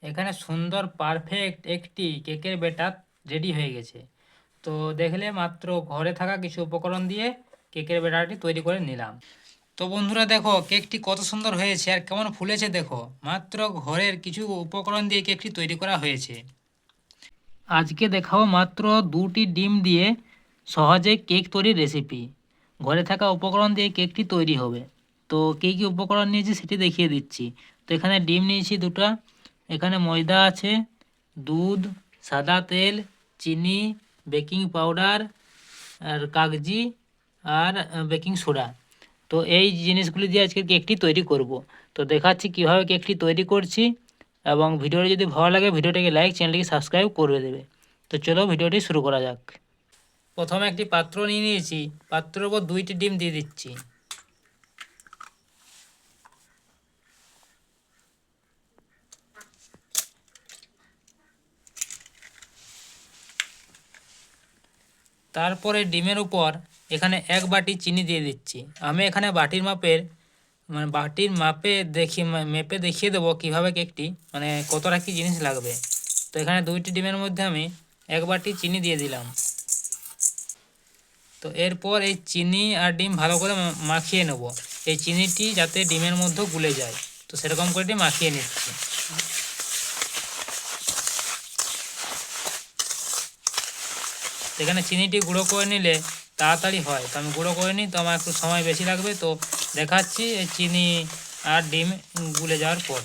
এখানে সুন্দর পারফেক্ট একটি কেকের ব্যাটার রেডি হয়ে গেছে। তো দেখলে মাত্র ঘরে থাকা কিছু উপকরণ দিয়ে কেকের ব্যাটারটি তৈরি করে নিলাম। তো বন্ধুরা দেখো কেকটি কত সুন্দর হয়েছে আর কেমন ফুলেছে দেখো, মাত্র ঘরের কিছু উপকরণ দিয়ে কেকটি তৈরি করা হয়েছে। আজকে দেখাবো মাত্র 2টি ডিম দিয়ে সহজে কেক তৈরির রেসিপি। ঘরে থাকা উপকরণ দিয়ে কেকটি তৈরি হবে। তো কী কী উপকরণ নিয়েছি সেটি দেখিয়ে দিচ্ছি। তো এখানে ডিম নিয়েছি 2টা, এখানে ময়দা আছে, দুধ, সাদা তেল, চিনি, বেকিং পাউডার আর কাগজি আর বেকিং সোডা। তো এই জিনিসগুলি দিয়ে আজকে কেকটি তৈরি করব। তো দেখাচ্ছি কিভাবে কেকটি তৈরি করছি, এবং ভিডিওটি যদি ভালো লাগে ভিডিওটিকে লাইক, চ্যানেলটিকে সাবস্ক্রাইব করে দেবে। তো চলো ভিডিওটি শুরু করা যাক। প্রথমে একটি পাত্র নিয়ে নিয়েছি, পাত্রের উপর 2টি ডিম দিয়ে দিচ্ছি। তারপরে ডিমের উপর এখানে 1 বাটি চিনি দিয়ে দিচ্ছি। আমি এখানে বাটির মাপের বাটির মাপে মেপে দেখিয়ে দেবো কীভাবে কেকটি কতটা কী জিনিস লাগবে। তো এখানে 2টি ডিমের মধ্যে আমি 1 বাটি চিনি দিয়ে দিলাম। তো এরপর এই চিনি আর ডিম ভালো করে মাখিয়ে নেব, এই চিনিটি যাতে ডিমের মধ্যে গুলে যায়। তো সেরকম করে মাখিয়ে নিচ্ছি। এখানে চিনিটি গুঁড়ো করে নিলে তাড়াতাড়ি হয়, তো আমি গুঁড়ো করে নিই, তো আমার একটু সময় বেশি লাগবে। তো দেখাচ্ছি এই চিনি আর ডিম গুলে যাওয়ার পর।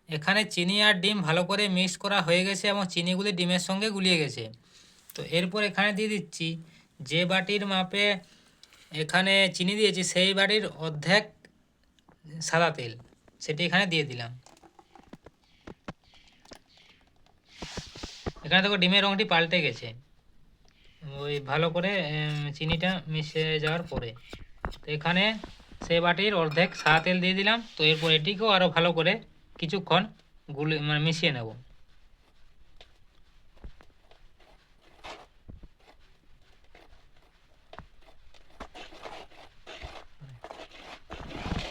এখানে চিনি আর ডিম ভালো করে মিক্স করা হয়ে গেছে এবং চিনিগুলি ডিমের সঙ্গে গুলিয়ে গেছে। তো এরপর এখানে দিয়ে দিচ্ছি যে বাটির মাপে এখানে চিনি দিয়েছি সেই বাটির অর্ধেক সাদা তেল, সেটি এখানে দিয়ে দিলাম। এখানে দেখো ডিমের রঙটি পাল্টে গেছে ওই ভালো করে চিনিটা মিশে যাওয়ার পরে। তো এখানে সেই বাটির অর্ধেক সাদা তেল দিয়ে দিলাম। তো এরপর এটিকেও আরও ভালো করে কিছুক্ষণ মিশিয়ে নেব।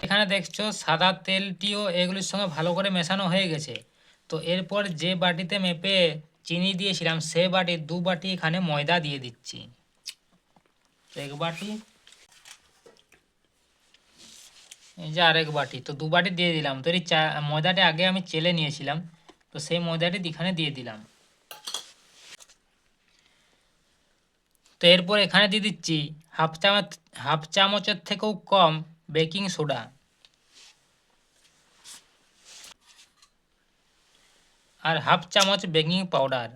এখানে দেখছো সাদা তেলটিও এগুলির সঙ্গে ভালো করে মেশানো হয়ে গেছে। তো এরপর যে বাটিতে মেপে চিনি দিয়েছিলাম সে বাটির 2 বাটি এখানে ময়দা দিয়ে দিচ্ছি। তো 1 বাটি, এই যে আরেক বাটি, তো 2 বাটি দিয়ে দিলাম। তো এই ময়দাটি আগে আমি চেলে নিয়েছিলাম, তো সেই ময়দাটি এখানে দিয়ে দিলাম। তো এরপর এখানে দিয়ে দিচ্ছি হাফ চামচের থেকেও কম বেকিং সোডা আর হাফ চামচ বেকিং পাউডার।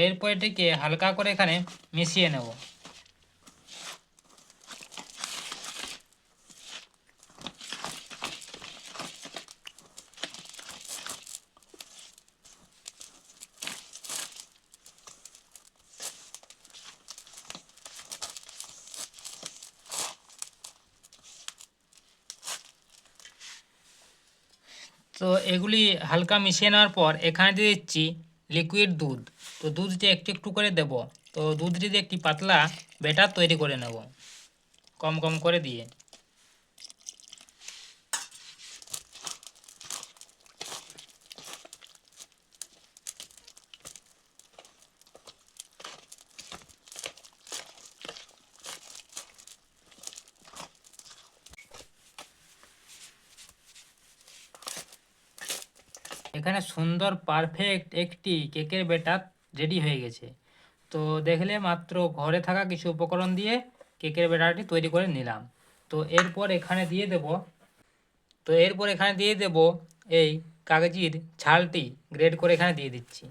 এরপর এটিকে হালকা করে এখানে মিশিয়ে নেব। তো এগুলি হালকা মিশিয়ে নেওয়ার পর এখানে দিয়ে দিচ্ছি লিকুইড দুধ। তো দুধটি একটু একটু করে দেব। তো দুধটি দিয়ে একটি পাতলা ব্যাটার তৈরি করে নেব কম কম করে দিয়ে। এখানে সুন্দর পারফেক্ট একটি কেকের ব্যাটার রেডি হয়ে গেছে। তো দেখলে মাত্র ঘরে থাকা কিছু উপকরণ দিয়ে কেকের ব্যাটারটি তৈরি করে নিলাম। তো এরপর এখানে দিয়ে দেব এই কাগজির ছালটি গ্রেড করে এখানে দিয়ে দিচ্ছি,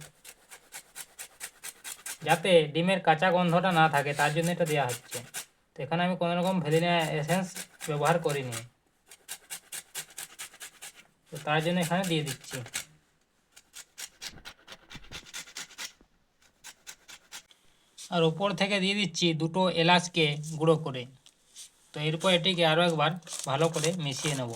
যাতে ডিমের কাঁচা গন্ধটা না থাকে, তার জন্য এটা দেওয়া হচ্ছে। তো এখানে আমি কোনো রকম ভ্যানিলা এসেন্স ব্যবহার করিনি, তো তার জন্য এখানে দিয়ে দিচ্ছি। আর উপর থেকে দিয়ে দিচ্ছি 2টো এলাচকে গুঁড়ো করে। তো এরপর এটিকে আরও একবার ভালো করে মিশিয়ে নেব।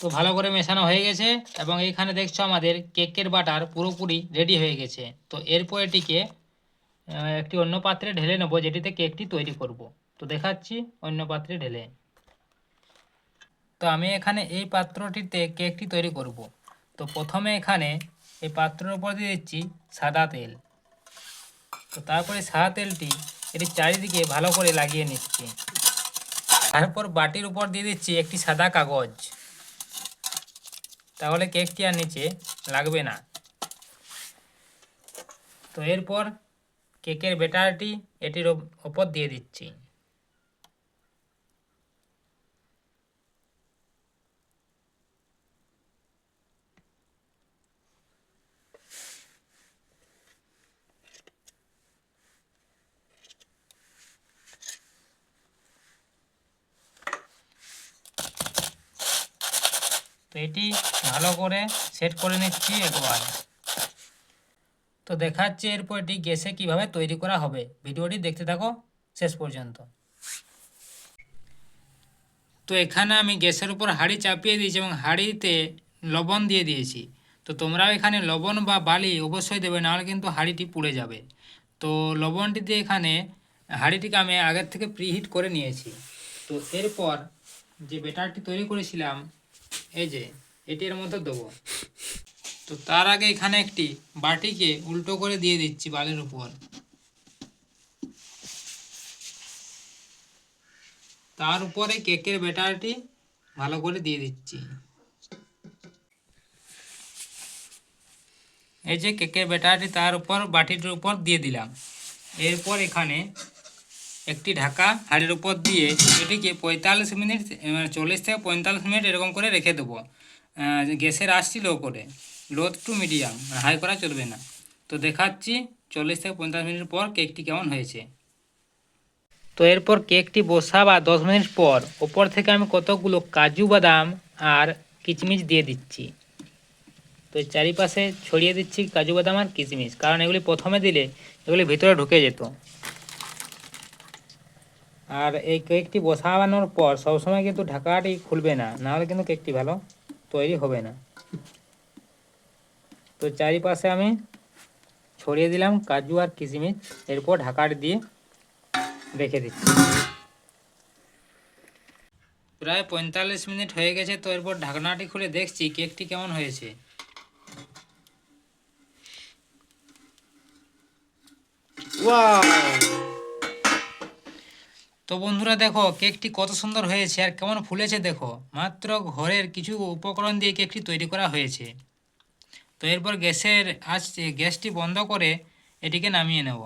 তো ভালো করে মেশানো হয়ে গেছে এবং এইখানে দেখছো আমাদের কেকের বাটার পুরোপুরি রেডি হয়ে গেছে। তো এরপর এটিকে একটি অন্য পাত্রে ঢেলে নেবো, যেটিতে কেকটি তৈরি করব। তো দেখাচ্ছি অন্য পাত্রে ঢেলে। তো আমি এখানে এই পাত্রটিতে কেকটি তৈরি করব। তো প্রথমে এখানে এই পাত্রের উপর দিয়ে দিচ্ছি সাদা তেল। তো তারপরে সাদা তেলটি এটি চারিদিকে ভালো করে লাগিয়ে নিচ্ছি। তারপর বাটির উপর দিয়ে দিচ্ছি একটি সাদা কাগজ, তাহলে কেকটি আর নিচে লাগবে না। তো এরপর কেকের ব্যাটারটি এটির ওপর দিয়ে দিচ্ছি। তো এটি ভালো করে সেট করে নিচ্ছি একবার। তো দেখাচ্ছি এরপর এটি গ্যাসে কিভাবে তৈরি করা হবে। ভিডিওটি দেখতে থাকো শেষ পর্যন্ত। তো এখানে আমি গ্যাসের উপর হাঁড়ি চাপিয়ে দিয়েছি এবং হাঁড়িতে লবণ দিয়ে দিয়েছি। তো তোমরাও এখানে লবণ বা বালি অবশ্যই দেবে, নাহলে কিন্তু হাঁড়িটি পুড়ে যাবে। তো লবণটি দিয়ে এখানে হাঁড়িটিকে আমি আগের থেকে প্রিহিট করে নিয়েছি। তো এরপর যে ব্যাটারটি তৈরি করেছিলাম এই যে এটির মধ্যে দেবো। তো তার আগে এখানে একটি বাটিকে উল্টো করে দিয়ে দিচ্ছি বালির উপর। তার উপরে কেকের ব্যাটারটি ভালো করে দিয়ে দিচ্ছি। এই যে কেকের ব্যাটারটি তার উপর বাটিটির উপর দিয়ে দিলাম। এরপর এখানে একটি ঢাকা হাঁড়ির উপর দিয়ে এটিকে 45 মিনিট, 40 থেকে 45 মিনিট এরকম করে রেখে দেবো। গ্যাসের আঁচটি লো করে, লো টু মিডিয়াম, হাই করা চলবে না। তো দেখাচ্ছি 40 থেকে 45 মিনিট পর কেকটি কেমন হয়েছে। তো এরপর কেকটি বসাবা 10 মিনিট পর ওপর থেকে আমি কতগুলো কাজু বাদাম আর কিশমিশ দিয়ে দিচ্ছি। তো চারিপাশে ছড়িয়ে দিচ্ছি কাজু বাদাম আর কিশমিশ, কারণ এগুলি প্রথমে দিলে এগুলি ভিতরে ঢুকে যেত। আর এই কেকটি বসানোর পর সবসময় কিন্তু ঢাকাটি খুলবে না, নাহলে কিন্তু কেকটি ভালো তৈরি হবে না। তো চারিপাশে আমি ছড়িয়ে দিলাম কাজু আর কিশমিশ, এরপর ঢাকাটি দিয়ে রেখে দিচ্ছি। প্রায় 45 মিনিট হয়ে গেছে। তো এরপর ঢাকনাটি খুলে দেখছি কেকটি কেমন হয়েছে। ওয়াও! তো বন্ধুরা দেখো কেকটি কত সুন্দর হয়েছে আর কেমন ফুলেছে দেখো। মাত্র ঘরের কিছু উপকরণ দিয়ে কেকটি তৈরি করা হয়েছে। তো এরপর গ্যাসটি বন্ধ করে এটিকে নামিয়ে নেব।